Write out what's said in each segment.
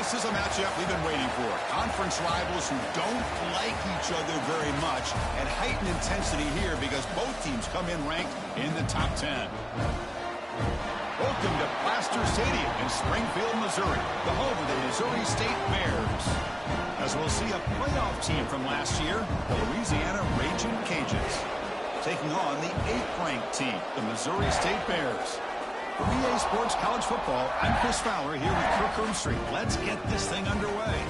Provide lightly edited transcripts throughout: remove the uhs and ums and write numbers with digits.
This is a matchup we've been waiting for. Conference rivals who don't like each other very much, and heightened intensity here because both teams come in ranked in the top 10. Welcome to Plaster Stadium in Springfield, Missouri, the home of the Missouri State Bears. As we'll see a playoff team from last year, the Louisiana Raging Cajuns, taking on the 8th-ranked team, the Missouri State Bears. For EA Sports College Football, I'm Chris Fowler here with Kirk Street. Let's get this thing underway.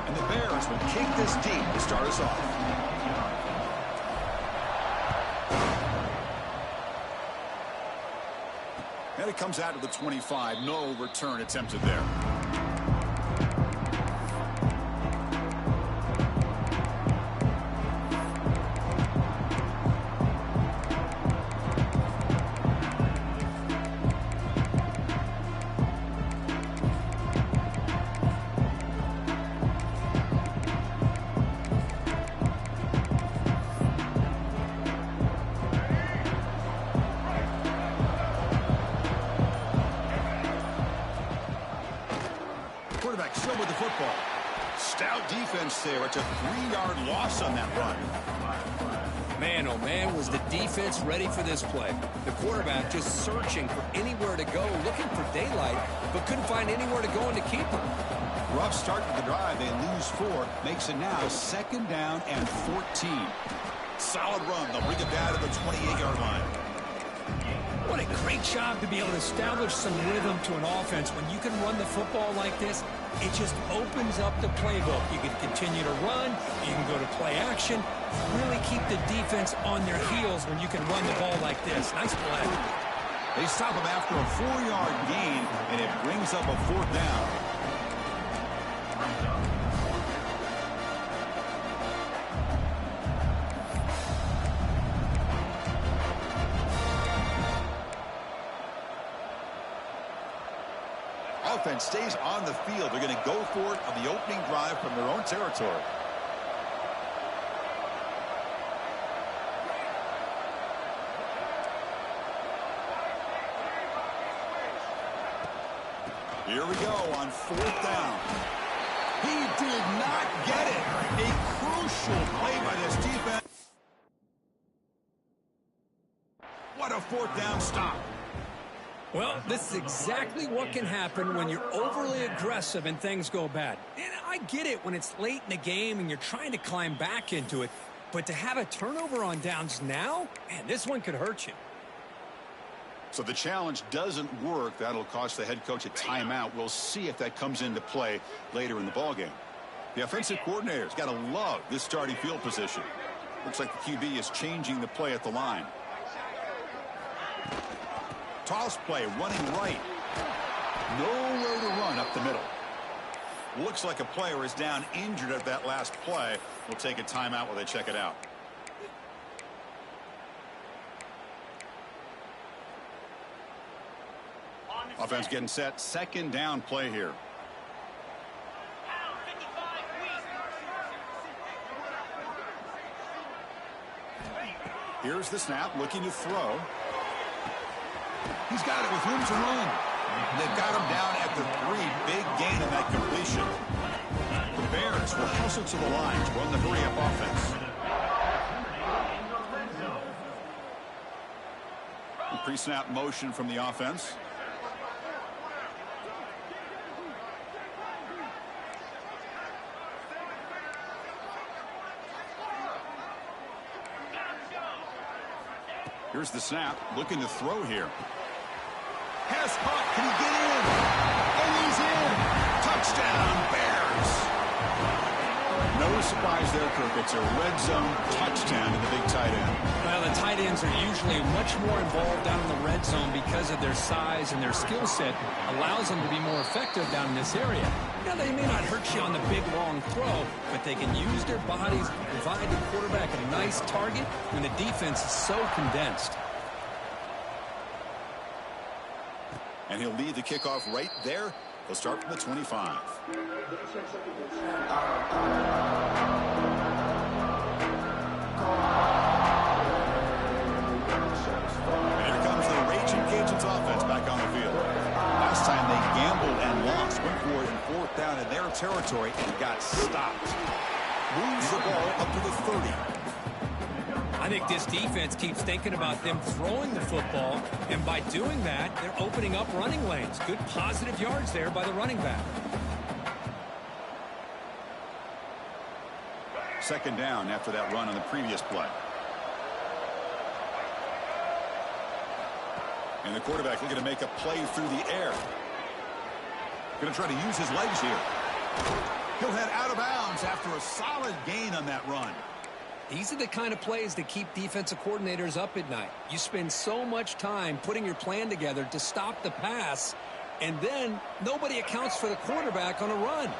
And the Bears will kick this deep to start us off. And it comes out to the 25. No return attempted there. Quarterback still with the football. Stout defense there. It's a 3-yard loss on that run. Man, oh man, was the defense ready for this play. The quarterback just searching for anywhere to go, looking for daylight, but couldn't find anywhere to go and to keep him. Rough start to the drive. They lose 4. Makes it now 2nd down and 14. Solid run. They'll bring it down to the 28-yard line. What a great job to be able to establish some rhythm to an offense. When you can run the football like this, it just opens up the playbook. You can continue to run. You can go to play action. Really keep the defense on their heels when you can run the ball like this. Nice play. They stop him after a 4-yard gain, and it brings up a 4th down. Offense stays on the field. They're going to go for it on the opening drive from their own territory. Here we go on 4th down. He did not get it. A crucial play by this defense. What a 4th down stop. Well, this is exactly what can happen when you're overly aggressive and things go bad. And I get it when it's late in the game and you're trying to climb back into it. But to have a turnover on downs now, man, this one could hurt you. So the challenge doesn't work. That'll cost the head coach a timeout. We'll see if that comes into play later in the ballgame. The offensive coordinator's got to love this starting field position. Looks like the QB is changing the play at the line. Toss play, running right. Nowhere to run up the middle. Looks like a player is down injured at that last play. We'll take a timeout while they check it out. Offense getting set. 2nd down play here. Here's the snap, looking to throw. He's got it with room to run. They've got him down at the 3. Big gain on that completion. The Bears will hustle to the line to run the hurry-up offense. Pre-snap motion from the offense. Here's the snap, looking to throw here. Pass caught, can he get in? And he's in! Touchdown, Bears! No surprise there, Kirk. It's a red zone touchdown to the big tight end. Well, the tight ends are usually much more involved down in the red zone because of their size and their skill set allows them to be more effective down in this area. Now, they may not hurt you on the big, long throw, but they can use their bodies to provide the quarterback a nice target when the defense is so condensed. And he'll lead the kickoff right there. He'll start from the 25. territory and got stopped. Moves the ball up to the 30. I think this defense keeps thinking about them throwing the football, and by doing that, they're opening up running lanes. Good positive yards there by the running back. Second down after that run on the previous play. And the quarterback looking to make a play through the air. Going to try to use his legs here. He'll head out of bounds after a solid gain on that run. These are the kind of plays that keep defensive coordinators up at night. You spend so much time putting your plan together to stop the pass, and then nobody accounts for the quarterback on a run.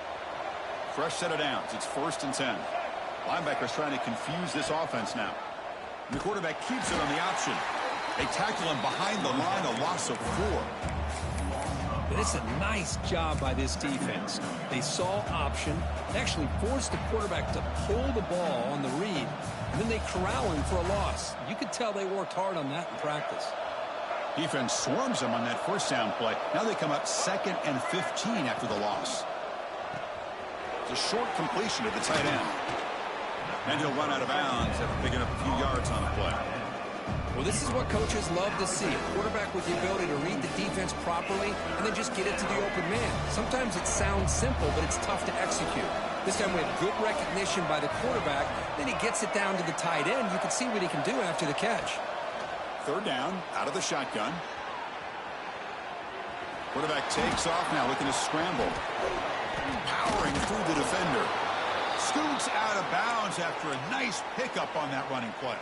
Fresh set of downs. It's 1st and 10. Linebackers trying to confuse this offense now. The quarterback keeps it on the option. They tackle him behind the line, a loss of 4. But it's a nice job by this defense. They saw option, actually forced the quarterback to pull the ball on the read, and then they corral him for a loss. You could tell they worked hard on that in practice. Defense swarms them on that 1st down play. Now they come up 2nd and 15 after the loss. It's a short completion to the tight end. And he'll run out of bounds after picking up a few yards on the play. Well, this is what coaches love to see. A quarterback with the ability to read the defense properly and then just get it to the open man. Sometimes it sounds simple, but it's tough to execute. This time we have good recognition by the quarterback. Then he gets it down to the tight end. You can see what he can do after the catch. 3rd down, out of the shotgun. Quarterback takes off now, looking to scramble. Powering through the defender. Scoots out of bounds after a nice pickup on that running play.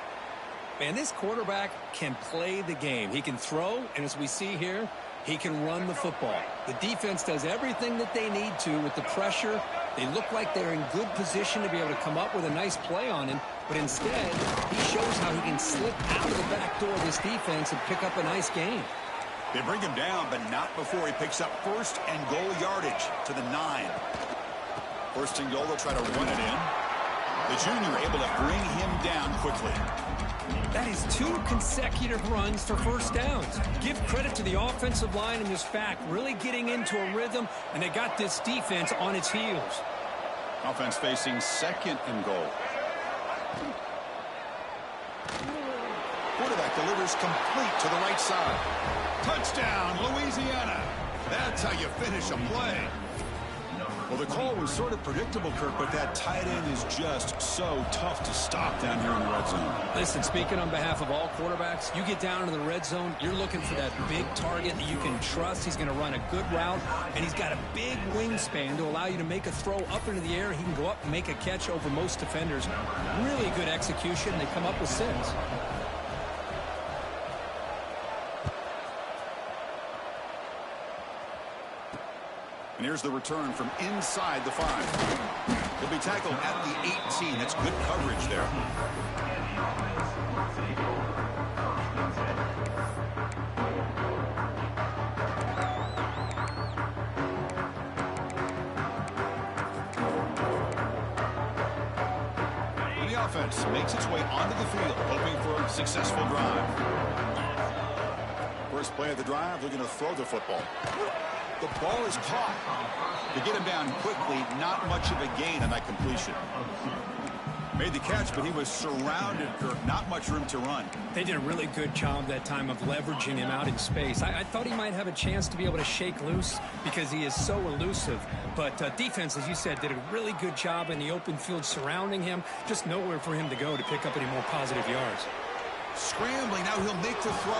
Man, this quarterback can play the game. He can throw, and as we see here, he can run the football. The defense does everything that they need to with the pressure. They look like they're in good position to be able to come up with a nice play on him, but instead, he shows how he can slip out of the back door of this defense and pick up a nice gain. They bring him down, but not before he picks up 1st and goal yardage to the 9. 1st and goal, they'll try to run it in. The junior able to bring him down quickly. That is 2 consecutive runs for 1st downs. Give credit to the offensive line in this fact, really getting into a rhythm, and they got this defense on its heels. Offense facing 2nd and goal. Quarterback delivers complete to the right side. Touchdown, Louisiana. That's how you finish a play. Well, the call was sort of predictable, Kirk, but that tight end is just so tough to stop down here in the red zone. Listen, speaking on behalf of all quarterbacks, you get down into the red zone, you're looking for that big target that you can trust. He's going to run a good route, and he's got a big wingspan to allow you to make a throw up into the air. He can go up and make a catch over most defenders. Really good execution. They come up with 6. And here's the return from inside the 5. He'll be tackled at the 18. That's good coverage there. And the offense makes its way onto the field, hoping for a successful drive. First play of the drive, looking to throw the football. The ball is caught. To get him down quickly, not much of a gain on that completion. Made the catch, but he was surrounded, Kirk. Not much room to run. They did a really good job that time of leveraging him out in space. I thought he might have a chance to be able to shake loose because he is so elusive. But defense, as you said, did a really good job in the open field surrounding him. Just nowhere for him to go to pick up any more positive yards. Scrambling, now he'll make the throw.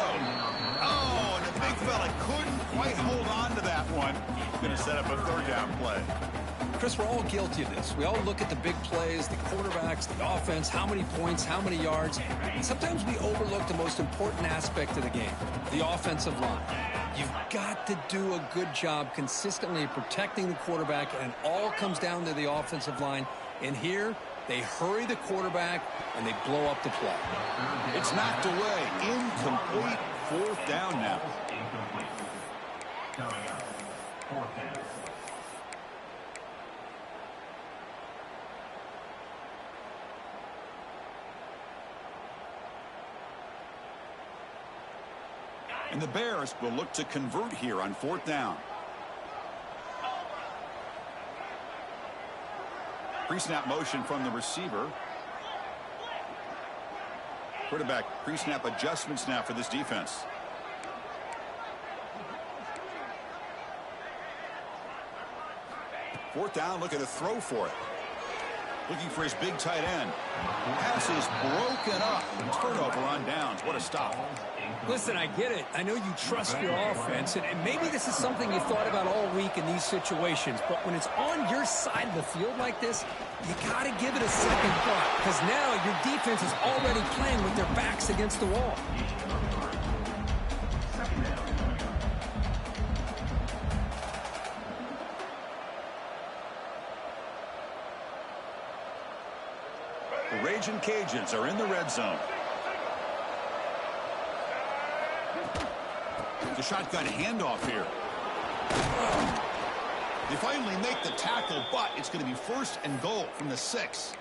Oh, and the big fella couldn't quite hold on to that one. Going to set up a 3rd down play. Chris, we're all guilty of this. We all look at the big plays, the quarterbacks, the offense, how many points, how many yards. And sometimes we overlook the most important aspect of the game, the offensive line. You've got to do a good job consistently protecting the quarterback, and it all comes down to the offensive line. And here, they hurry the quarterback, and they blow up the play. It's knocked away. Incomplete. 4th down now. And the Bears will look to convert here on 4th down. Pre-snap motion from the receiver. Quarterback pre-snap adjustments now for this defense. Fourth down, looking to throw for it. Looking for his big tight end. Pass is broken up. Turnover on downs. What a stop. Listen, I get it. I know you trust your offense, and maybe this is something you thought about all week in these situations, but when it's on your side of the field like this, you got to give it a second thought, because now your defense is already playing with their backs against the wall. The Raging Cajuns are in the red zone. The shotgun handoff here. They finally make the tackle, but it's going to be first and goal from the 6.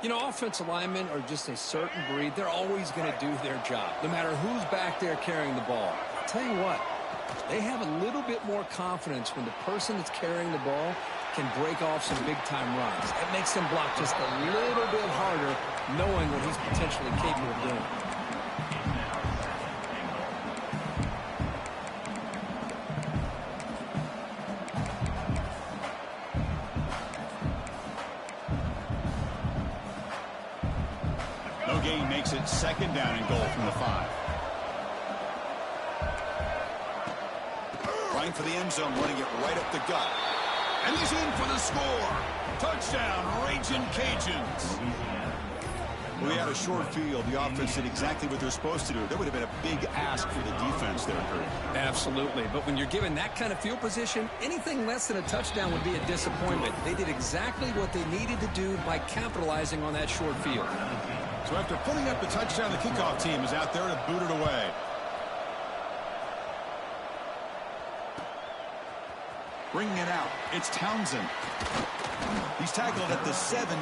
You know, offensive linemen are just a certain breed. They're always going to do their job, no matter who's back there carrying the ball. I'll tell you what, they have a little bit more confidence when the person that's carrying the ball can break off some big-time runs. It makes them block just a little bit harder, knowing what he's potentially capable of doing. No gain makes it second down and goal from the 5. Trying for the end zone, running it right up the gut. And he's in for the score. Touchdown, Raging Cajuns. We had a short field. The offense did exactly what they're supposed to do. That would have been a big ask for the defense there, Kurt. Absolutely. But when you're given that kind of field position, anything less than a touchdown would be a disappointment. They did exactly what they needed to do by capitalizing on that short field. So after putting up the touchdown, the kickoff team is out there to boot it away. Bringing it out, it's Townsend. He's tackled at the 17,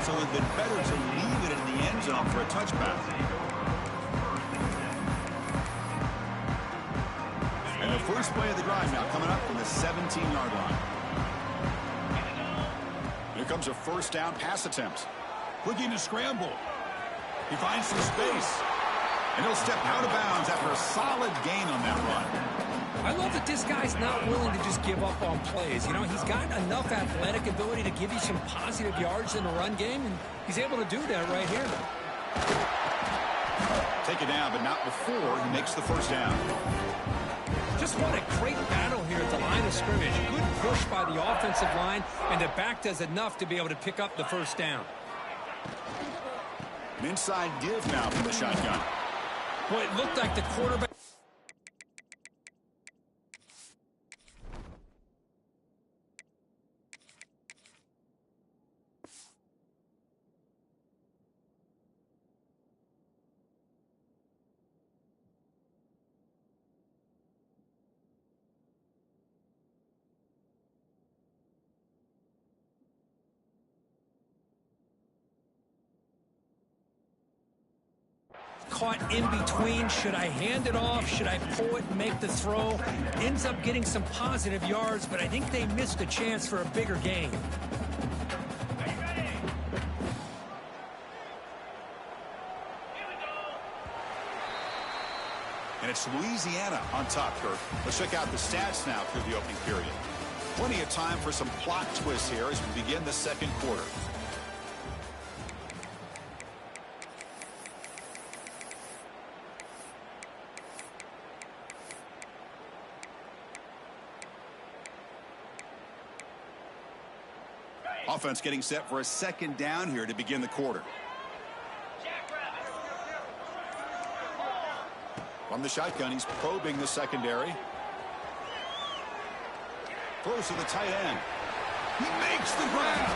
so it would have been better to leave it in the end zone for a touchback. And the first play of the drive now coming up from the 17-yard line. Here comes a first down pass attempt. Looking to scramble. He finds some space. And he'll step out of bounds after a solid gain on that run. I love that this guy's not willing to just give up on plays. You know, he's got enough athletic ability to give you some positive yards in the run game, and he's able to do that right here. Take it down, but not before he makes the first down. Just what a great battle here at the line of scrimmage. Good push by the offensive line, and the back does enough to be able to pick up the first down. An inside give now from the shotgun. Boy, it looked like the quarterback. Caught in between. Should I hand it off? Should I pull it and make the throw? Ends up getting some positive yards, but I think they missed a chance for a bigger gain. And it's Louisiana on top, Kirk. Let's check out the stats now through the opening period. Plenty of time for some plot twists here as we begin the second quarter. Offense getting set for a second down here to begin the quarter. From the shotgun, he's probing the secondary. Throws to the tight end. He makes the grab.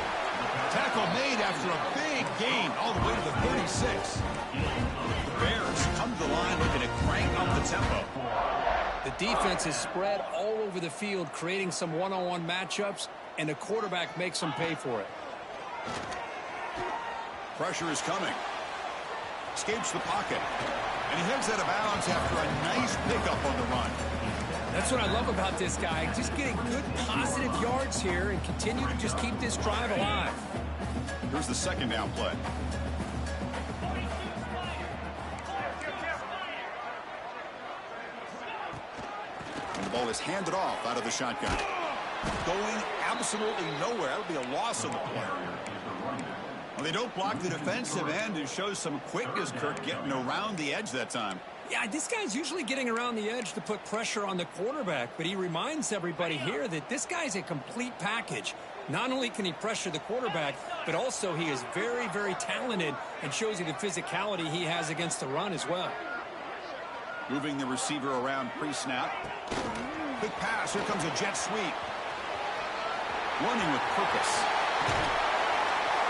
Tackle made after a big gain all the way to the 36. The Bears come to the line looking to crank up the tempo. The defense is spread all over the field, creating some one-on-one matchups, and the quarterback makes them pay for it. Pressure is coming. Escapes the pocket. And he heads out of bounds after a nice pickup on the run. That's what I love about this guy. Just getting good, positive yards here and continue to just keep this drive alive. Here's the second down play. And the ball is handed off out of the shotgun. Going absolutely nowhere. That would be a loss of the play. Well, they don't block the defensive end and shows some quickness, Kirk, getting around the edge that time. Yeah, this guy's usually getting around the edge to put pressure on the quarterback, but he reminds everybody here that this guy's a complete package. Not only can he pressure the quarterback, but also he is very, very talented and shows you the physicality he has against the run as well. Moving the receiver around pre-snap. Big pass. Here comes a jet sweep. Running with purpose.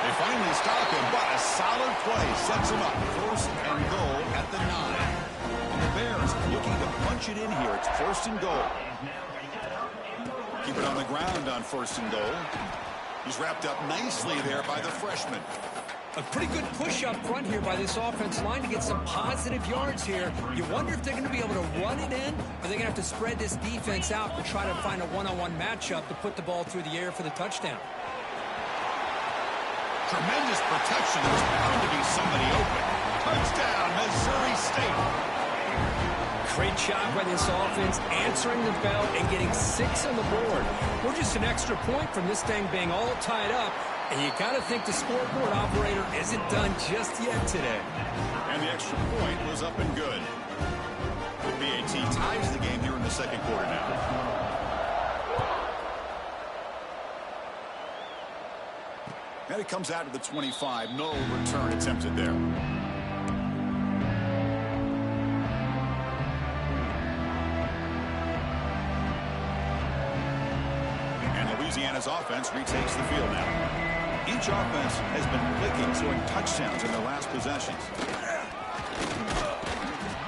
They finally stop him, but a solid play sets him up. First and goal at the 9. And the Bears looking to punch it in here. It's first and goal. Keep it on the ground on first and goal. He's wrapped up nicely there by the freshman. A pretty good push up front here by this offense line to get some positive yards here. You wonder if they're going to be able to run it in, or they're going to have to spread this defense out to try to find a one-on-one matchup to put the ball through the air for the touchdown. Tremendous protection. There's bound to be somebody open. Touchdown, Missouri State. Great job by this offense, answering the bell and getting 6 on the board. We're just an extra point from this thing being all tied up, and you got to think the scoreboard operator isn't done just yet today. And the extra point was up and good. The BAT ties the game here in the second quarter now. And it comes out of the 25. No return attempted there. And Louisiana's offense retakes the field now. Each offense has been clicking, scoring touchdowns in their last possessions.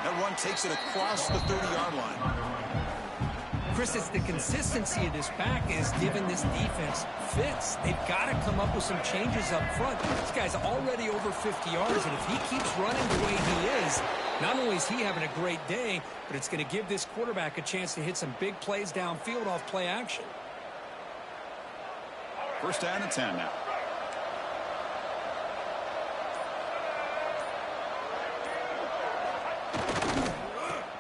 That run takes it across the 30-yard line. Chris, it's the consistency of this back is giving this defense fits. They've got to come up with some changes up front. This guy's already over 50 yards, and if he keeps running the way he is, not only is he having a great day, but it's going to give this quarterback a chance to hit some big plays downfield off play action. First down and 10 now.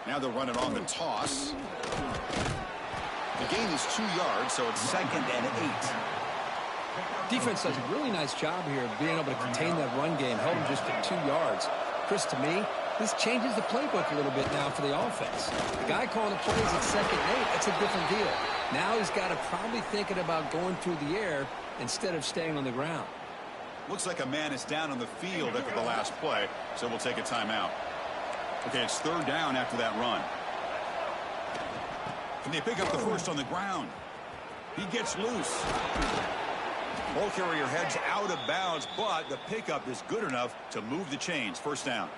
Now they'll run it on the toss. The gain is 2 yards, so it's 2nd and 8. Defense does a really nice job here of being able to contain that run game, held him just at 2 yards. Chris, to me, this changes the playbook a little bit now for the offense. The guy calling the plays at 2nd and 8, that's a different deal. Now he's got to probably thinking about going through the air instead of staying on the ground. Looks like a man is down on the field after the last play, so we'll take a timeout. Okay, it's 3rd down after that run. And they pick up the first on the ground. He gets loose. Ball carrier heads out of bounds, but the pickup is good enough to move the chains. First down.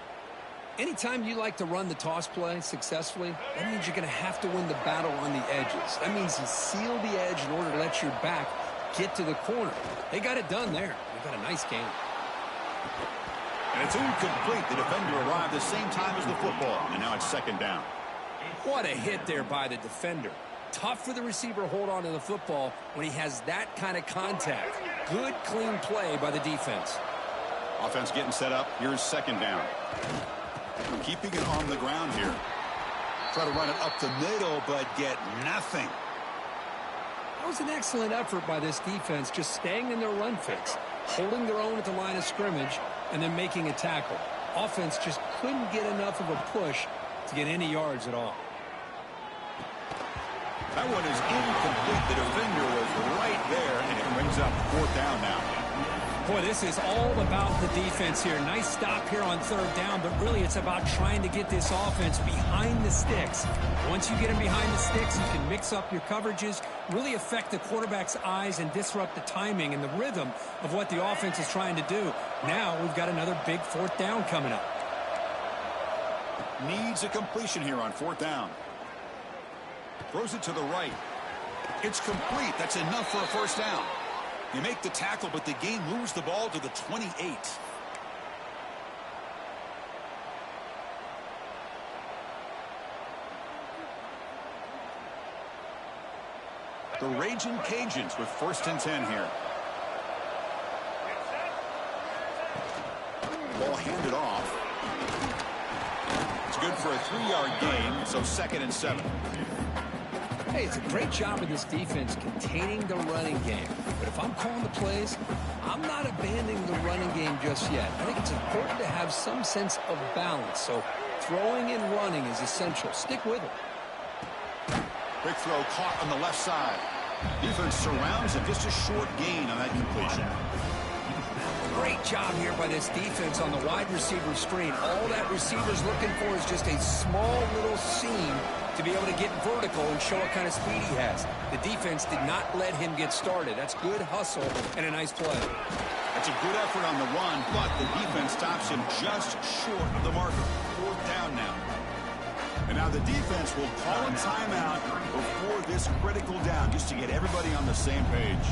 Anytime you like to run the toss play successfully, that means you're going to have to win the battle on the edges. That means you seal the edge in order to let your back get to the corner. They got it done there. They got a nice game. And it's incomplete. The defender arrived the same time as the football, and now it's 2nd down. What a hit there by the defender. Tough for the receiver to hold on to the football when he has that kind of contact. Good, clean play by the defense. Offense getting set up. Here's 2nd down. Keeping it on the ground here. Try to run it up the middle, but get nothing. That was an excellent effort by this defense, just staying in their run fix, holding their own at the line of scrimmage, and then making a tackle. Offense just couldn't get enough of a push to get any yards at all. That one is incomplete. The defender was right there, and it brings up 4th down now. Boy, this is all about the defense here. Nice stop here on 3rd down, but really it's about trying to get this offense behind the sticks. Once you get them behind the sticks, you can mix up your coverages, really affect the quarterback's eyes and disrupt the timing and the rhythm of what the offense is trying to do. Now we've got another big 4th down coming up. Needs a completion here on 4th down. Throws it to the right. It's complete. That's enough for a first down. You make the tackle, but the gain moves the ball to the 28. The Raging Cajuns with 1st and 10 here. Ball handed off. It's good for a 3-yard gain, so 2nd and 7. Hey, it's a great job of this defense containing the running game. But if I'm calling the plays, I'm not abandoning the running game just yet. I think it's important to have some sense of balance. So throwing and running is essential. Stick with it. Quick throw caught on the left side. Defense surrounds him. Just a short gain on that completion. Great job here by this defense on the wide receiver screen. All that receiver's looking for is just a small little seam to be able to get vertical and show what kind of speed he has. The defense did not let him get started. That's good hustle and a nice play. That's a good effort on the run, but the defense stops him just short of the marker. 4th down now. And now the defense will call a timeout before this critical down just to get everybody on the same page.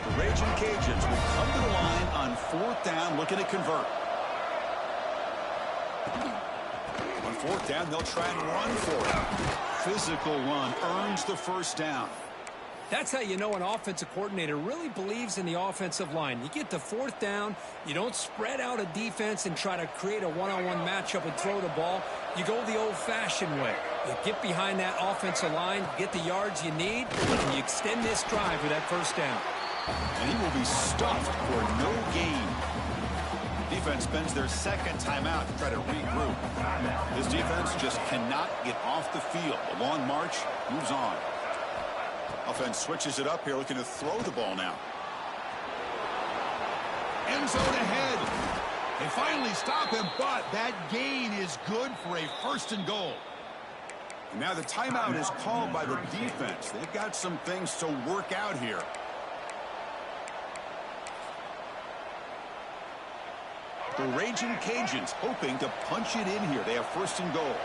The Raging Cajuns will come to the line on 4th down looking to convert. On 4th down, they'll try and run for it. Physical run earns the 1st down. That's how you know an offensive coordinator really believes in the offensive line. You get to 4th down, you don't spread out a defense and try to create a one-on-one matchup and throw the ball. You go the old-fashioned way. You get behind that offensive line, get the yards you need, and you extend this drive with that 1st down. And he will be stuffed for no gain. Defense spends their 2nd timeout to try to regroup. This defense just cannot get off the field. The long march moves on. Offense switches it up here, looking to throw the ball now. End zone ahead. They finally stop him, but that gain is good for a 1st and goal. And now the timeout is called by the defense. They've got some things to work out here. The Raging Cajuns hoping to punch it in here. They have 1st and goal.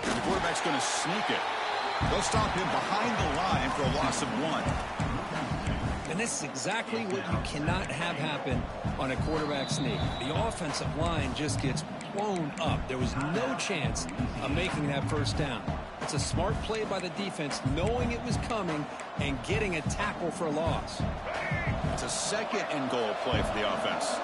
And the quarterback's going to sneak it. They'll stop him behind the line for a loss of 1. And this is exactly what you cannot have happen on a quarterback sneak. The offensive line just gets blown up. There was no chance of making that 1st down. It's a smart play by the defense, knowing it was coming and getting a tackle for a loss. It's a 2nd and goal play for the offense.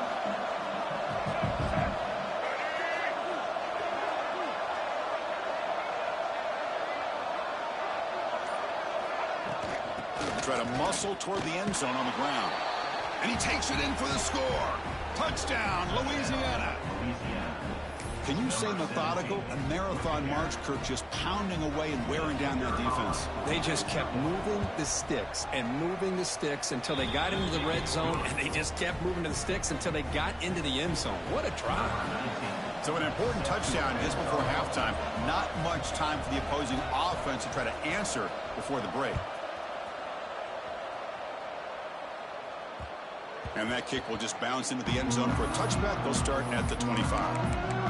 Try to muscle toward the end zone on the ground. And he takes it in for the score. Touchdown, Louisiana. Can you say methodical? A marathon march, Kirk, just pounding away and wearing down their defense. They just kept moving the sticks and moving the sticks until they got into the red zone, and they just kept moving to the sticks until they got into the end zone. What a drive. So an important touchdown just before halftime. Not much time for the opposing offense to try to answer before the break. And that kick will just bounce into the end zone for a touchback. They'll start at the 25.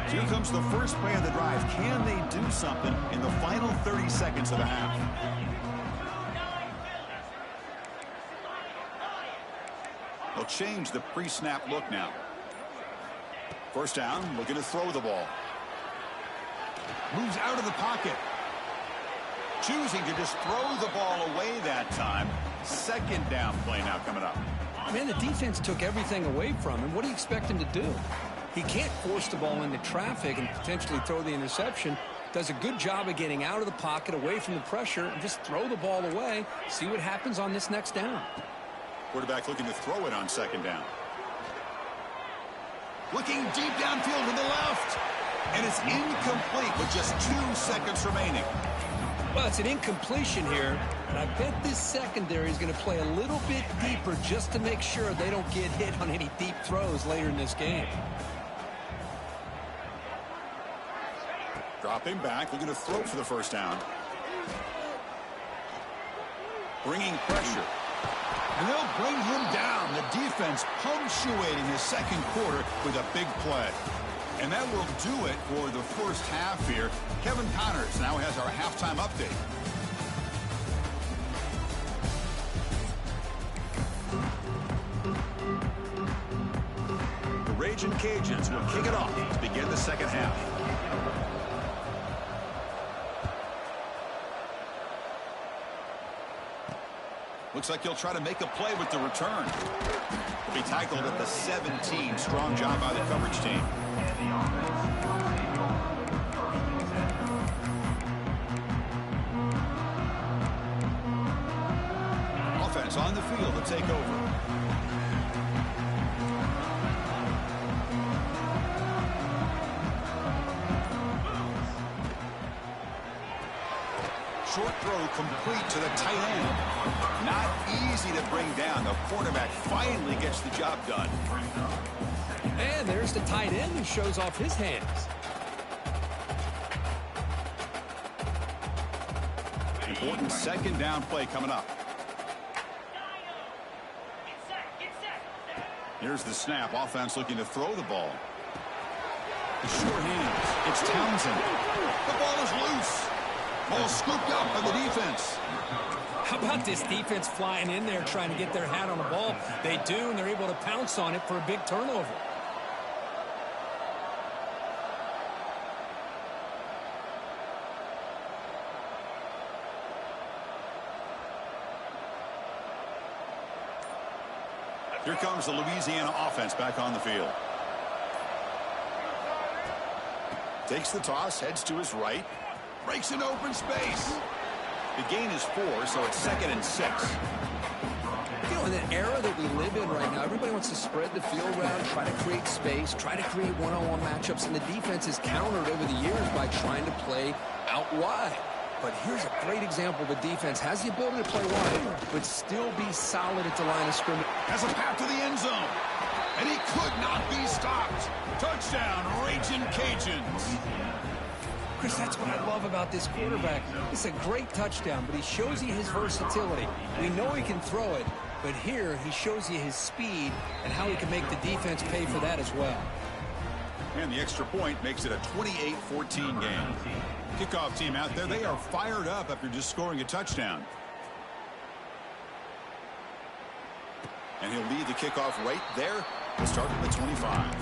Here comes the first play of the drive. Can they do something in the final 30 seconds of the half? They'll change the pre-snap look now. 1st down, looking to throw the ball. Moves out of the pocket. Choosing to just throw the ball away that time. 2nd down play now coming up. Man, the defense took everything away from him. What do you expect him to do? He can't force the ball into traffic and potentially throw the interception. Does a good job of getting out of the pocket, away from the pressure, and just throw the ball away. See what happens on this next down. Quarterback looking to throw it on 2nd down. Looking deep downfield to the left. And it's incomplete with just 2 seconds remaining. Well, it's an incompletion here, and I bet this secondary is going to play a little bit deeper just to make sure they don't get hit on any deep throws later in this game. Dropping back, looking to throw for the 1st down. Bringing pressure. And they'll bring him down. The defense punctuating the 2nd quarter with a big play. And that will do it for the 1st half here. Kevin Connors now has our halftime update. Raging Cajuns will kick it off to begin the second half. Looks like he'll try to make a play with the return. He'll be tackled at the 17. Strong job by the coverage team. Offense on the field to take over. Short throw complete to the tight end. Not easy to bring down. The quarterback finally gets the job done. And there's the tight end who shows off his hands. Important second down play coming up. Here's the snap. Offense looking to throw the ball. Sure hands. It's Townsend. The ball is loose. Ball scooped up by the defense. How about this defense flying in there trying to get their hat on the ball? They do, and they're able to pounce on it for a big turnover. Here comes the Louisiana offense back on the field. Takes the toss, heads to his right. Breaks an open space. The gain is 4, so it's 2nd and 6. You know, in the era that we live in right now, everybody wants to spread the field around, try to create space, try to create one-on-one matchups, and the defense is countered over the years by trying to play out wide. But here's a great example. The defense has the ability to play wide, but still be solid at the line of scrimmage. Has a path to the end zone. And he could not be stopped. Touchdown, Raging Cajuns. Chris, that's what I love about this quarterback. It's a great touchdown, but he shows you his versatility. We know he can throw it, but here he shows you his speed and how he can make the defense pay for that as well. And the extra point makes it a 28-14 game. Kickoff team out there, they are fired up after just scoring a touchdown. And he'll lead the kickoff right there. We'll start at the 25.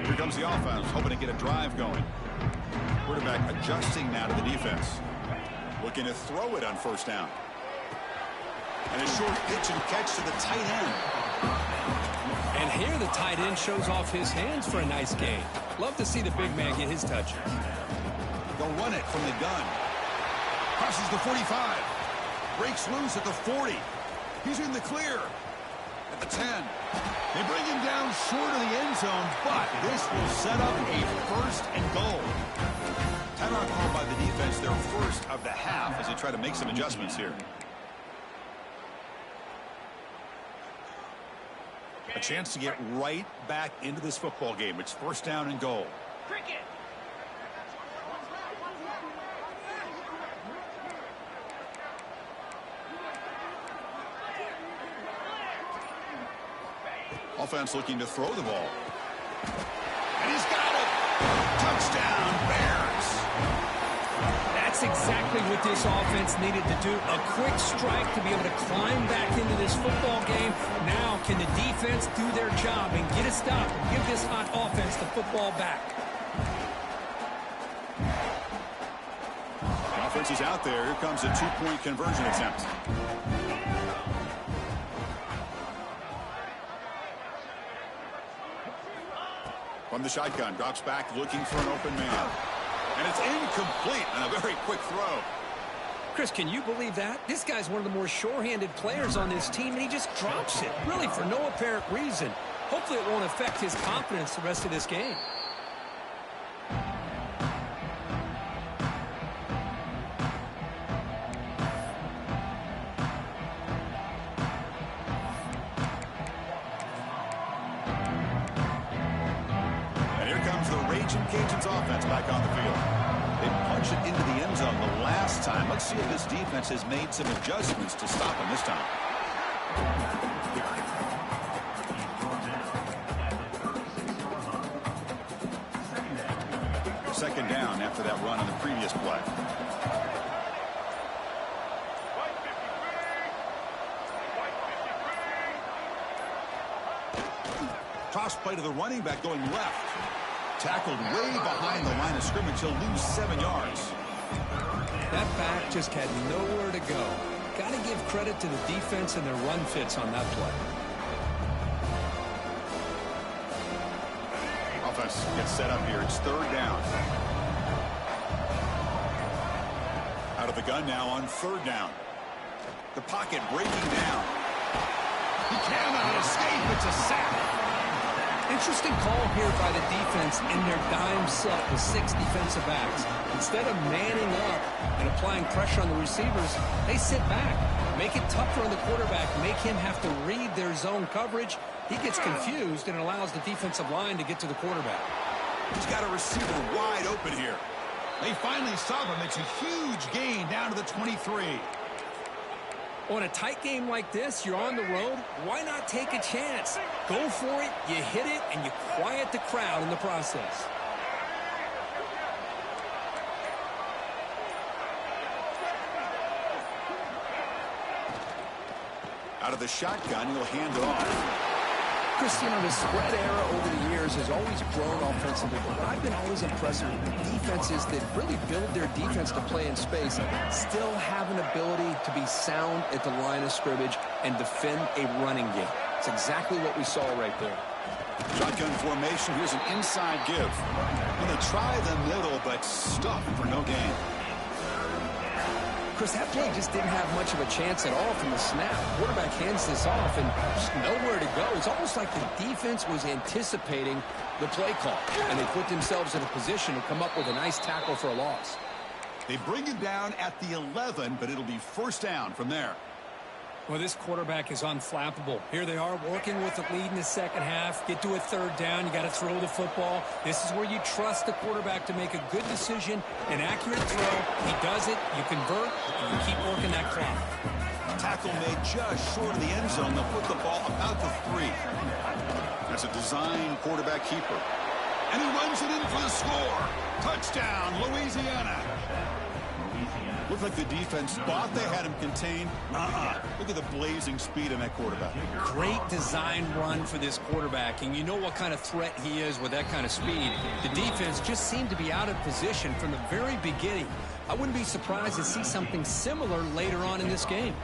Here comes the offense, hoping to get a drive going. Quarterback adjusting now to the defense. Looking to throw it on first down. And a short pitch and catch to the tight end. And here the tight end shows off his hands for a nice gain. Love to see the big man get his touches. They'll run it from the gun. Crosses the 45. Breaks loose at the 40. He's in the clear. At the 10. They bring him down short of the end zone, but this will set up a 1st and goal. Timeout called by the defense, their first of the half as they try to make some adjustments here. A chance to get right back into this football game. It's 1st down and goal. Cricket. Offense looking to throw the ball. And he's got it. Touchdown, Bears. That's exactly what this offense needed to do. A quick strike to be able to climb back into this football game. Now can the defense do their job and get a stop and give this hot offense the football back? The offense is out there. Here comes a 2-point conversion attempt. From the shotgun, drops back looking for an open man. And it's incomplete on a very quick throw. Chris, can you believe that? This guy's one of the more sure-handed players on this team, and he just drops it, really for no apparent reason. Hopefully it won't affect his confidence the rest of this game. Cajuns offense back on the field. They punch it into the end zone the last time. Let's see if this defense has made some adjustments to stop them this time. Second down after that run on the previous play. Toss play to the running back going left. Tackled way behind the line of scrimmage. He'll lose 7 yards. That back just had nowhere to go. Got to give credit to the defense and their run fits on that play. Offense gets set up here. It's 3rd down. Out of the gun now on 3rd down. The pocket breaking down. He cannot escape. It's a sack. Interesting call here by the defense in their dime set with 6 defensive backs. Instead of manning up and applying pressure on the receivers, they sit back, make it tougher on the quarterback, make him have to read their zone coverage. He gets confused and allows the defensive line to get to the quarterback. He's got a receiver wide open here. They finally stop him. It's a huge gain down to the 23. On a tight game like this, you're on the road. Why not take a chance? Go for it, you hit it, and you quiet the crowd in the process. Out of the shotgun, he'll hand it off. Chris, you know, the spread era over the years has always grown offensively, but I've been always impressed with the defenses that really build their defense to play in space, still have an ability to be sound at the line of scrimmage and defend a running game. It's exactly what we saw right there. Shotgun formation. Here's an inside give. And they try the middle, but stuffed for no gain. Chris, that play just didn't have much of a chance at all from the snap. Quarterback hands this off and just nowhere to go. It's almost like the defense was anticipating the play call, and they put themselves in a position to come up with a nice tackle for a loss. They bring him down at the 11, but it'll be 1st down from there. Well, this quarterback is unflappable. Here they are working with the lead in the second half. Get to a 3rd down. You got to throw the football. This is where you trust the quarterback to make a good decision, an accurate throw. He does it. You convert, and you keep working that clock. Tackle made just short of the end zone. They'll put the ball about the 3. That's a design quarterback keeper. And he runs it in for the score. Touchdown, Louisiana. Looked like the defense thought they had him contained. Look at the blazing speed in that quarterback. Great design run for this quarterback, and you know what kind of threat he is with that kind of speed. The defense just seemed to be out of position from the very beginning. I wouldn't be surprised to see something similar later on in this game.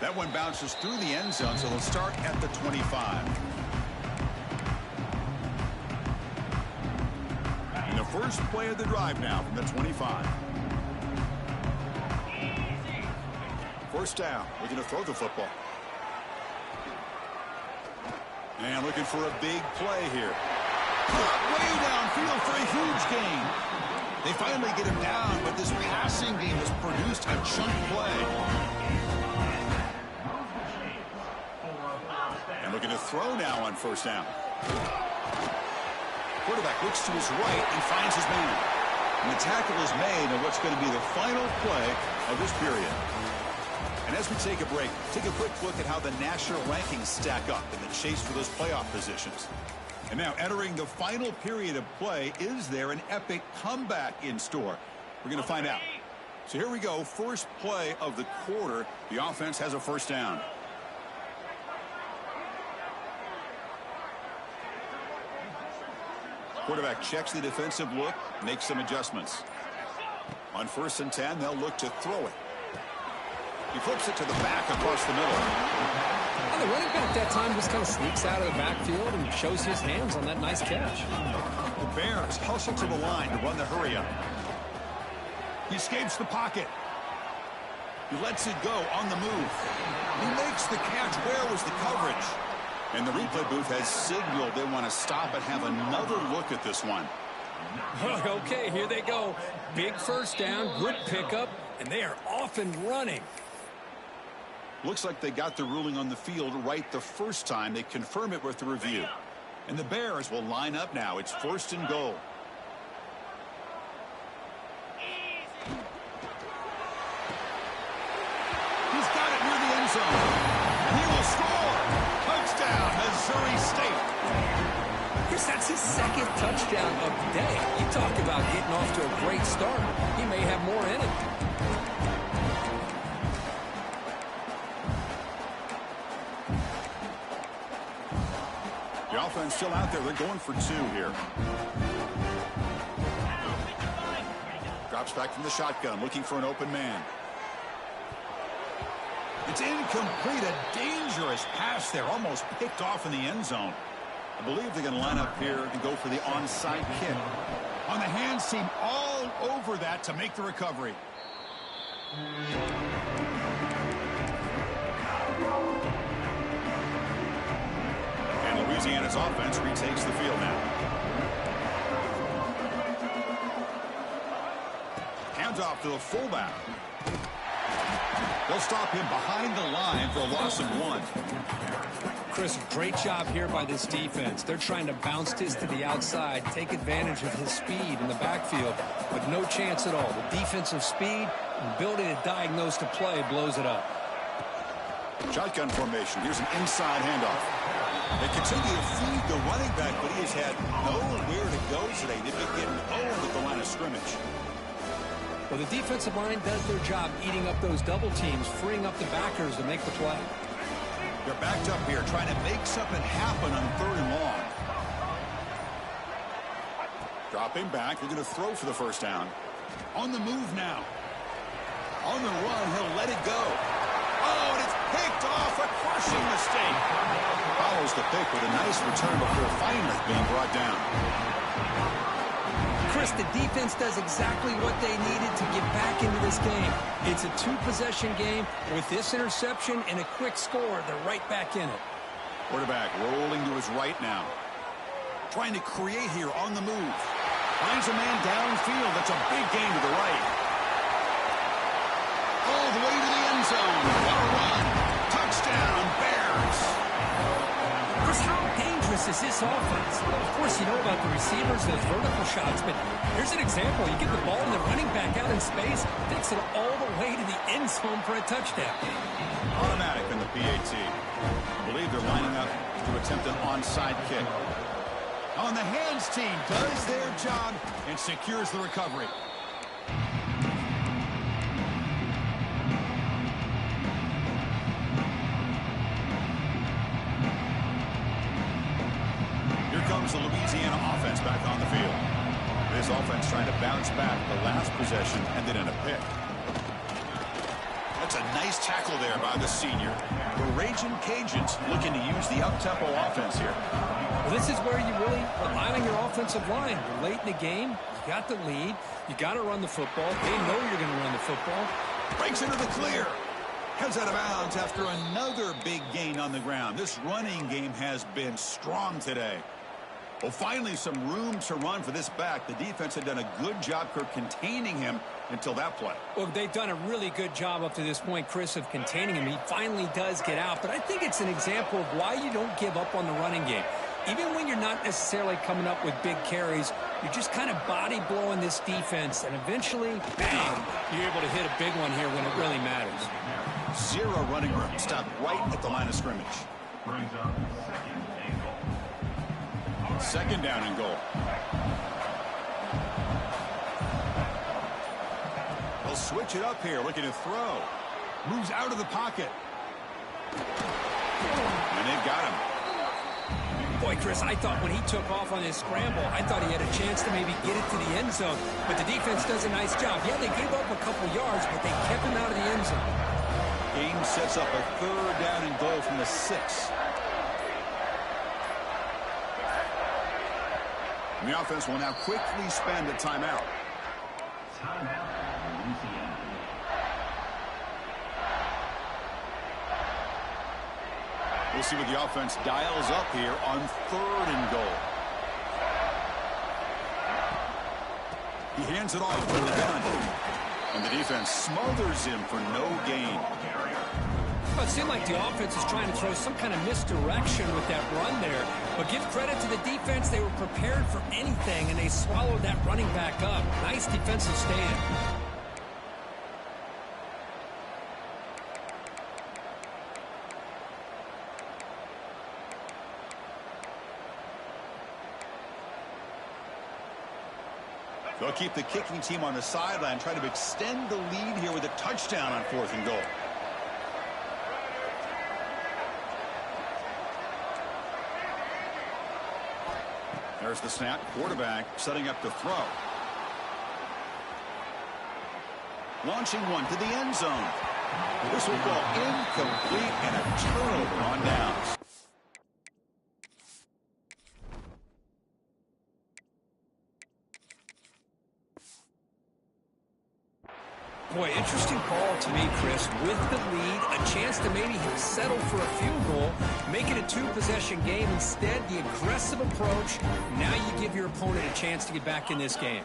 That one bounces through the end zone, so they'll start at the 25. And the first play of the drive now from the 25. 1st down, looking to throw the football. And looking for a big play here. Way downfield for a huge gain. They finally get him down, but this passing game has produced a chunk play. And looking to throw now on 1st down. Quarterback looks to his right and finds his man. And the tackle is made on what's going to be the final play of this period. And as we take a break, take a quick look at how the national rankings stack up in the chase for those playoff positions. And now entering the final period of play, is there an epic comeback in store? We're going to find out. So here we go. First play of the quarter. The offense has a 1st down. Quarterback checks the defensive look, makes some adjustments. On 1st and 10, they'll look to throw it. He flips it to the back across the middle. And the running back that time just kind of sneaks out of the backfield and shows his hands on that nice catch. The Bears hustle to the line to run the hurry up. He escapes the pocket. He lets it go on the move. He makes the catch. Where was the coverage? And the replay booth has signaled they want to stop and have another look at this one. Okay, here they go. Big 1st down, good pickup, and they are off and running. Looks like they got the ruling on the field right the first time. They confirm it with the review. And the Bears will line up now. It's 1st and goal. He's got it near the end zone. And he will score. Touchdown, Missouri State. Chris, that's his 2nd touchdown of the day. You talk about getting off to a great start. He may have more in it. offense still out there. They're going for 2 here. Drops back from the shotgun, looking for an open man. It's incomplete. A dangerous pass there, almost picked off in the end zone. I believe they're going to line up here and go for the onside kick. On the hands team, all over that to make the recovery. And Louisiana's offense retakes the field now. Hands off to the fullback. They'll stop him behind the line for a loss of 1. Chris, great job here by this defense. They're trying to bounce this to the outside, take advantage of his speed in the backfield, but no chance at all. The defensive speed and ability to diagnose the play blows it up. Shotgun formation. Here's an inside handoff. They continue to feed the running back, but he has had nowhere to go today. They've been getting owned at the line of scrimmage. Well, the defensive line does their job eating up those double teams, freeing up the backers to make the play. They're backed up here, trying to make something happen on 3rd and long. Dropping back, they're going to throw for the first down. On the move now. On the run, he'll let it go. Oh, and it's picked off, a crushing mistake. Follows the pick with a nice return before finally being brought down. Chris, the defense does exactly what they needed to get back into this game. It's a 2-possession game. With this interception and a quick score, they're right back in it. Quarterback rolling to his right now. Trying to create here on the move. Finds a man downfield. That's a big gain to the right. All the way to the end zone. What a run. Touchdown, Bears. Chris, how dangerous is this offense? Of course, you know about the receivers, those vertical shots, but here's an example. You get the ball and the running back out in space, takes it all the way to the end zone for a touchdown. Automatic in the PAT. I believe they're lining up to attempt an onside kick. On the hands team does their job and secures the recovery. Comes the Louisiana offense back on the field. This offense trying to bounce back. The last possession ended in a pick. That's a nice tackle there by the senior. The Raging Cajuns looking to use the up-tempo offense here. Well, this is where you really rely on your offensive line. You're late in the game. You got the lead. You got to run the football. They know you're going to run the football. Breaks into the clear. Heads out of bounds after another big gain on the ground. This running game has been strong today. Well, finally some room to run for this back. The defense had done a good job containing him until that play. Well, they've done a really good job up to this point, Chris, of containing him. He finally does get out, but I think it's an example of why you don't give up on the running game. Even when you're not necessarily coming up with big carries, you're just kind of body blowing this defense, and eventually, bang, you're able to hit a big one here when it really matters. 0 running room. Stopped right at the line of scrimmage. Second down and goal. They'll switch it up here, looking to throw. Moves out of the pocket. And they've got him. Boy, Chris, I thought when he took off on his scramble, I thought he had a chance to maybe get it to the end zone. But the defense does a nice job. Yeah, they gave up a couple yards, but they kept him out of the end zone. Game sets up a 3rd down and goal from the 6. And the offense will now quickly spend a timeout. We'll see what the offense dials up here on 3rd and goal. He hands it off to the gun. And the defense smothers him for no gain. Well, it seemed like the offense is trying to throw some kind of misdirection with that run there. But give credit to the defense. They were prepared for anything, and they swallowed that running back up. Nice defensive stand. They'll keep the kicking team on the sideline, trying to extend the lead here with a touchdown on 4th and goal. There's the snap. Quarterback setting up to throw. Launching one to the end zone. This will go incomplete and a turnover on downs. Boy, interesting call to me, Chris. With the lead, a chance to maybe settle for a field goal, make it a two-possession game. Instead, the aggressive approach. Now you give your opponent a chance to get back in this game.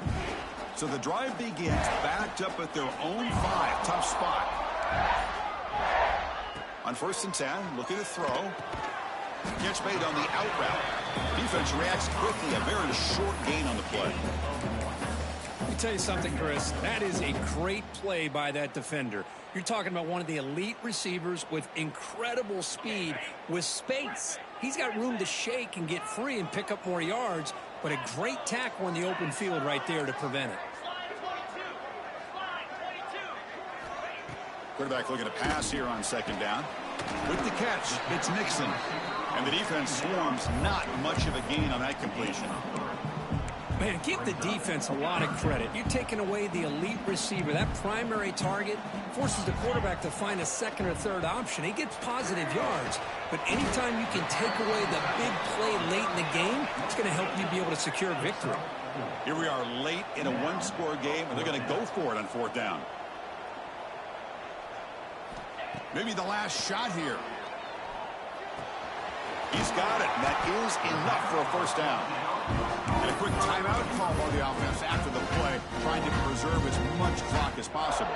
So the drive begins backed up at their own 5. Tough spot. On 1st and 10, looking to throw. Catch made on the out route. Defense reacts quickly. A very short gain on the play. Let me tell you something, Chris. That is a great play by that defender. You're talking about one of the elite receivers with incredible speed, with space. He's got room to shake and get free and pick up more yards, but a great tackle in the open field right there to prevent it. Quarterback looking to pass here on 2nd down. With the catch, it's Nixon. And the defense swarms. Not much of a gain on that completion. Man, give the defense a lot of credit. You're taking away the elite receiver. That primary target forces the quarterback to find a 2nd or 3rd option. He gets positive yards. But anytime you can take away the big play late in the game, it's going to help you be able to secure victory. Here we are late in a 1-score game, and they're going to go for it on 4th down. Maybe the last shot here. He's got it, and that is enough for a 1st down. And a quick timeout call by the offense after the play, trying to preserve as much clock as possible.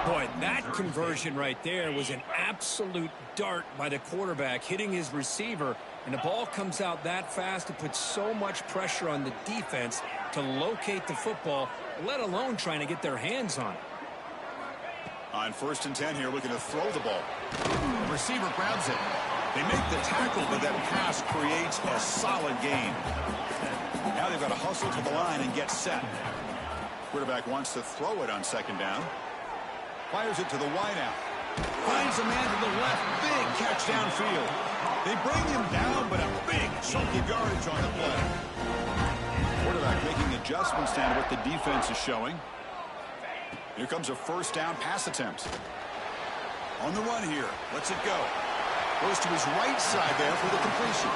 Boy, that conversion right there was an absolute dart by the quarterback, hitting his receiver, and the ball comes out that fast to put so much pressure on the defense to locate the football, let alone trying to get their hands on it. On 1st and 10 here, looking to throw the ball. The receiver grabs it. They make the tackle, but that pass creates a solid gain. Now they've got to hustle to the line and get set. Quarterback wants to throw it on 2nd down. Fires it to the wideout. Finds a man to the left. Big catch downfield. They bring him down, but a big chunk of yardage on the play. Quarterback making adjustments down to what the defense is showing. Here comes a 1st down pass attempt. On the run here. Lets it go. Goes to his right side there for the completion.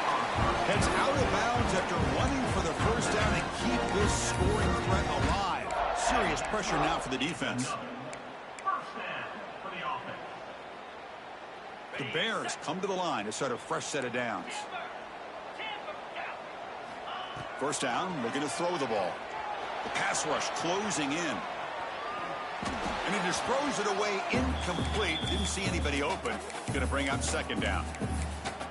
Heads out of bounds after running for the 1st down and keep this scoring threat alive. Serious pressure now for the defense. The Bears come to the line to start a fresh set of downs. 1st down, looking to throw the ball. The pass rush closing in. And he just throws it away incomplete. Didn't see anybody open. Going to bring up 2nd down.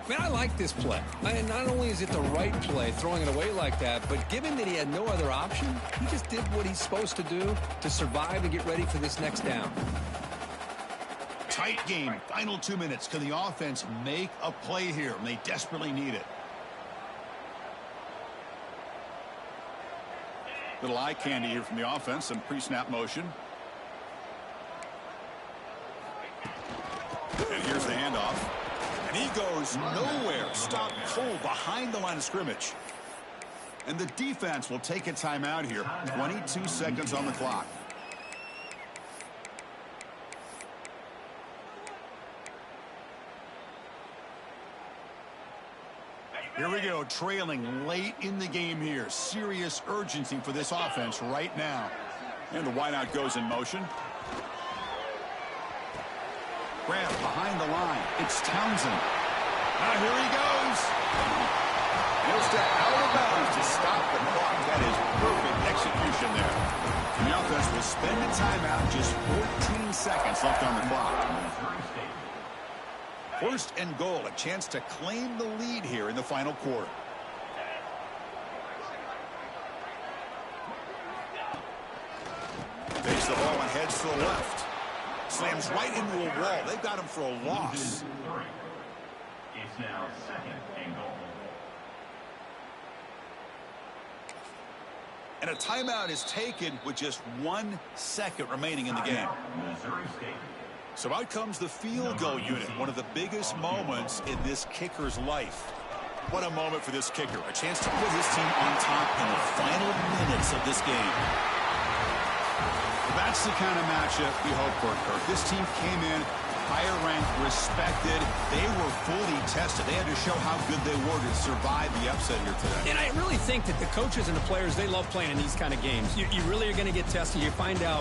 Man, I like this play. And not only is it the right play, throwing it away like that, but given that he had no other option, he just did what he's supposed to do to survive and get ready for this next down. Tight game. Final 2 minutes. Can the offense make a play here? And they desperately need it. Little eye candy here from the offense. Some pre-snap motion. And here's the handoff. And he goes nowhere. Stop cold behind the line of scrimmage. And the defense will take a timeout here. 22 seconds on the clock. Here we go, trailing late in the game here. Serious urgency for this offense right now. And the wideout goes in motion. Grab behind the line. It's Townsend. Now here he goes. He'll step out of bounds to stop the clock. That is perfect execution there. And the offense will spend a timeout. Just 14 seconds left on the clock. 1st and goal. A chance to claim the lead here in the final quarter. Takes the ball and heads to the left. Slams right into a wall. They've got him for a loss. It's now 2nd and goal. And a timeout is taken with just 1 second remaining in the game. So out comes the field goal unit, one of the biggest moments in this kicker's life. What a moment for this kicker. A chance to put his team on top in the final minutes of this game. That's the kind of matchup we hope for, Kirk. This team came in higher ranked, respected. They were fully tested. They had to show how good they were to survive the upset here today. And I really think that the coaches and the players, they love playing in these kind of games. You really are going to get tested. You find out